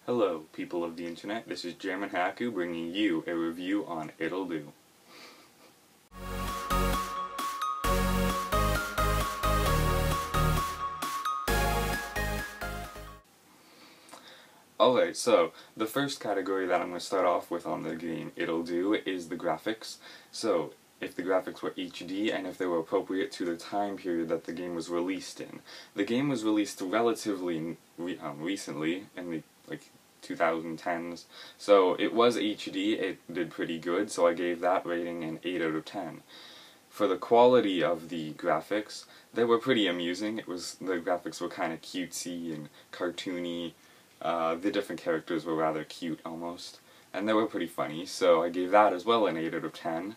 Hello, people of the internet. This is Jammin Hyaku bringing you a review on Ittle. Alright, so the first category that I'm going to start off with on the game Ittle is the graphics. So, if the graphics were HD and if they were appropriate to the time period that the game was released in. The game was released relatively recently, in the 2010s, so it was HD, it did pretty good, so I gave that rating an 8 out of 10. For the quality of the graphics, they were pretty amusing. The graphics were kind of cutesy and cartoony. The different characters were rather cute almost, and they were pretty funny, so I gave that as well an 8 out of 10.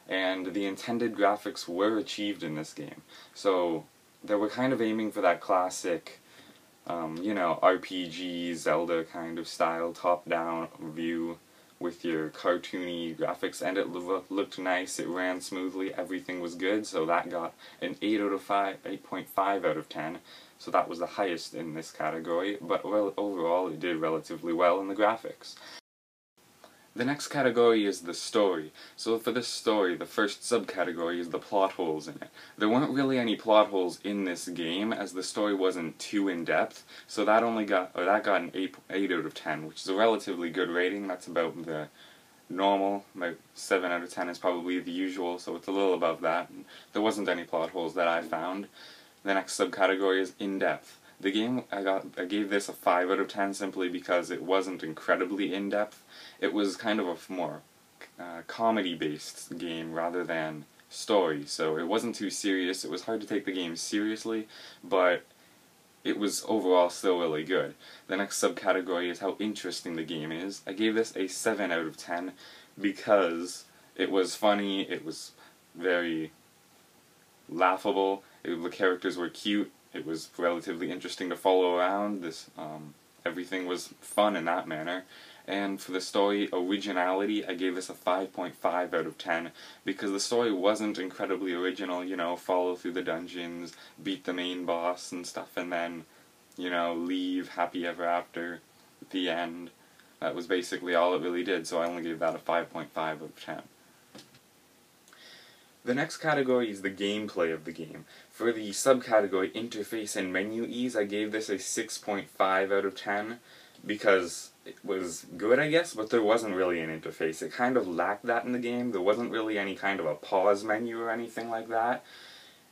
And the intended graphics were achieved in this game. So they were kind of aiming for that classic, RPG, Zelda kind of style, top-down view with your cartoony graphics, and it looked nice, it ran smoothly, everything was good, so that got an 8.5 out of 10. So that was the highest in this category, but overall it did relatively well in the graphics. The next category is the story. So for this story, the first subcategory is the plot holes in it. There weren't really any plot holes in this game, as the story wasn't too in-depth, so that got an 8 out of 10, which is a relatively good rating. That's about the normal. About 7 out of 10 is probably the usual, so it's a little above that. There wasn't any plot holes that I found. The next subcategory is in-depth. The game, I gave this a 5 out of 10 simply because it wasn't incredibly in-depth. It was kind of a more comedy-based game rather than story, so it wasn't too serious. It was hard to take the game seriously, but it was overall still really good. The next subcategory is how interesting the game is. I gave this a 7 out of 10 because it was funny, it was very laughable, the characters were cute, it was relatively interesting to follow around. Everything was fun in that manner. And for the story originality, I gave this a 5.5 out of 10 because the story wasn't incredibly original, follow through the dungeons, beat the main boss and stuff, and then, leave happy ever after at the end. That was basically all it really did, so I only gave that a 5.5 out of 10. The next category is the gameplay of the game. For the subcategory interface and menu ease, I gave this a 6.5 out of 10 because it was good, I guess, but there wasn't really an interface. It kind of lacked that in the game. There wasn't really any kind of a pause menu or anything like that.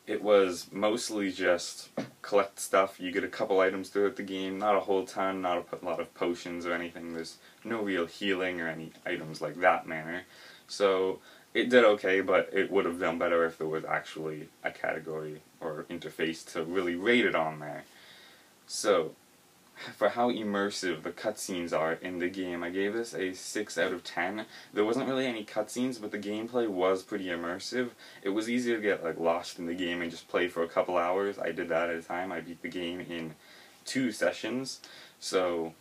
It was mostly just collect stuff. You get a couple items throughout the game, not a whole ton, not a lot of potions or anything. There's no real healing or any items like that manner. So it did okay, but it would have done better if there was actually a category or interface to really rate it on there. So, for how immersive the cutscenes are in the game, I gave this a 6 out of 10. There wasn't really any cutscenes, but the gameplay was pretty immersive. It was easy to get lost in the game and just play for a couple hours. I did that at a time. I beat the game in 2 sessions, so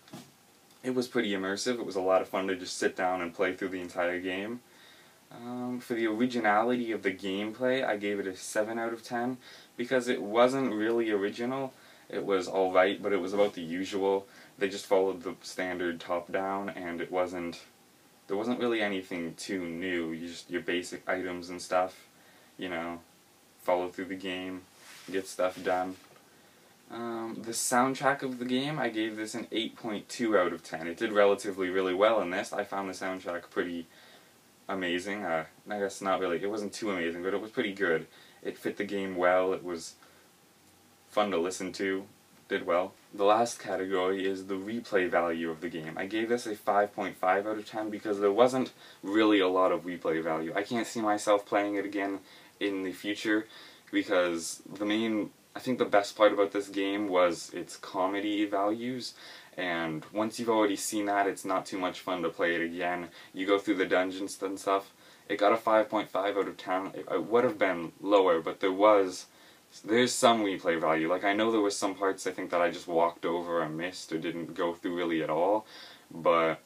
it was pretty immersive. It was a lot of fun to just sit down and play through the entire game. For the originality of the gameplay, I gave it a 7 out of 10 because it wasn't really original. It was alright, but it was about the usual. They just followed the standard top-down, and there wasn't really anything too new. Your basic items and stuff, follow through the game, get stuff done. The soundtrack of the game, I gave this an 8.2 out of 10. It did relatively really well in this. I found the soundtrack pretty amazing. I guess not really. It wasn't too amazing, but it was pretty good. It fit the game well. It was fun to listen to. Did well. The last category is the replay value of the game. I gave this a 5.5 out of 10 because there wasn't really a lot of replay value. I can't see myself playing it again in the future because I think the best part about this game was its comedy values, and once you've already seen that, it's not too much fun to play it again. You go through the dungeons and stuff. It got a 5.5 out of 10. It would have been lower, but there's some replay value. I know there was some parts I think that I just walked over or missed or didn't go through really at all, but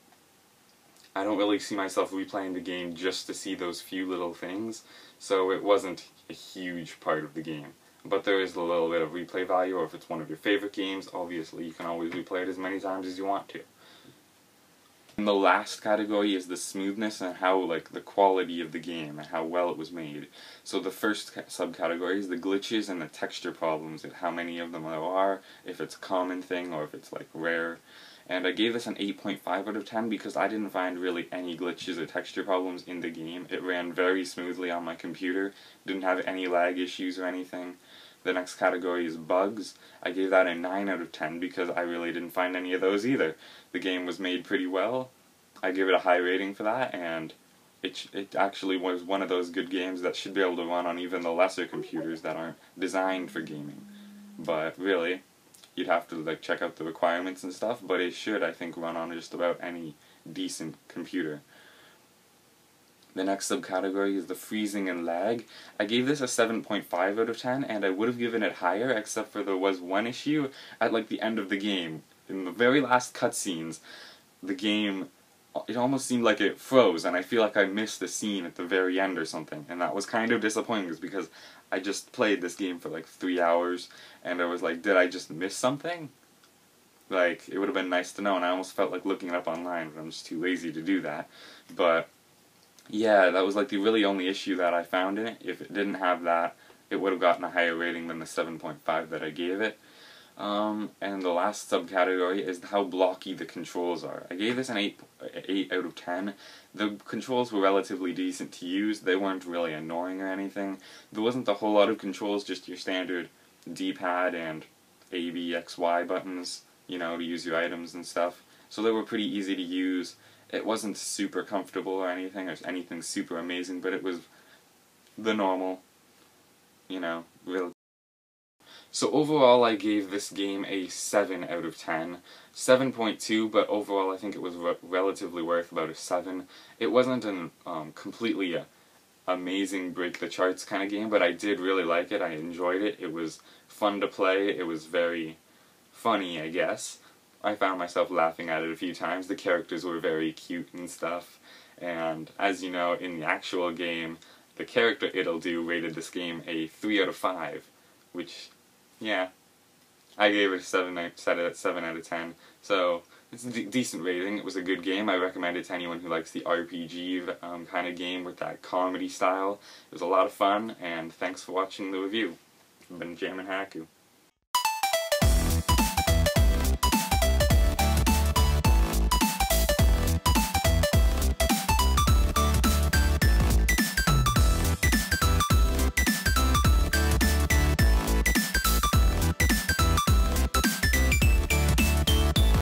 I don't really see myself replaying the game just to see those few little things, so it wasn't a huge part of the game. But there is a little bit of replay value, or if it's one of your favorite games, obviously you can always replay it as many times as you want to. And the last category is the smoothness and how, like, the quality of the game and how well it was made. So the first subcategory is the glitches and the texture problems, and how many of them there are, if it's a common thing or if it's, like, rare. And I gave this an 8.5 out of 10 because I didn't find really any glitches or texture problems in the game. It ran very smoothly on my computer, didn't have any lag issues or anything. The next category is bugs. I gave that a 9 out of 10 because I really didn't find any of those either. The game was made pretty well. I give it a high rating for that, and it actually was one of those good games that should be able to run on even the lesser computers that aren't designed for gaming. But really, you'd have to, like, check out the requirements and stuff, but it should, I think, run on just about any decent computer. The next subcategory is the freezing and lag. I gave this a 7.5 out of 10, and I would have given it higher, except for there was one issue at, like, the end of the game. In the very last cutscenes, the game, it almost seemed like it froze, and I feel like I missed the scene at the very end or something, and that was kind of disappointing because I just played this game for like 3 hours, and I was like, did I just miss something? Like, it would have been nice to know, and I almost felt like looking it up online, but I'm just too lazy to do that. But yeah, that was like the really only issue that I found in it. If it didn't have that, it would have gotten a higher rating than the 7.5 that I gave it. And the last subcategory is how blocky the controls are. I gave this an 8 out of 10. The controls were relatively decent to use. They weren't really annoying or anything. There wasn't a whole lot of controls, just your standard D-pad and A, B, X, Y buttons, you know, to use your items and stuff. So they were pretty easy to use. It wasn't super comfortable or anything super amazing, but it was the normal, you know, real. So overall I gave this game a 7 out of 10. 7.2, but overall I think it was relatively worth about a 7. It wasn't an completely amazing break the charts kind of game, but I did really like it. I enjoyed it. It was fun to play. It was very funny, I guess. I found myself laughing at it a few times. The characters were very cute and stuff. And as you know, in the actual game, the character Ittle rated this game a 3 out of 5, which, yeah, I gave it a 7 out of 10. So it's a decent rating. It was a good game. I recommend it to anyone who likes the RPG kind of game with that comedy style. It was a lot of fun, and thanks for watching the review. I've been Jammin Hyaku.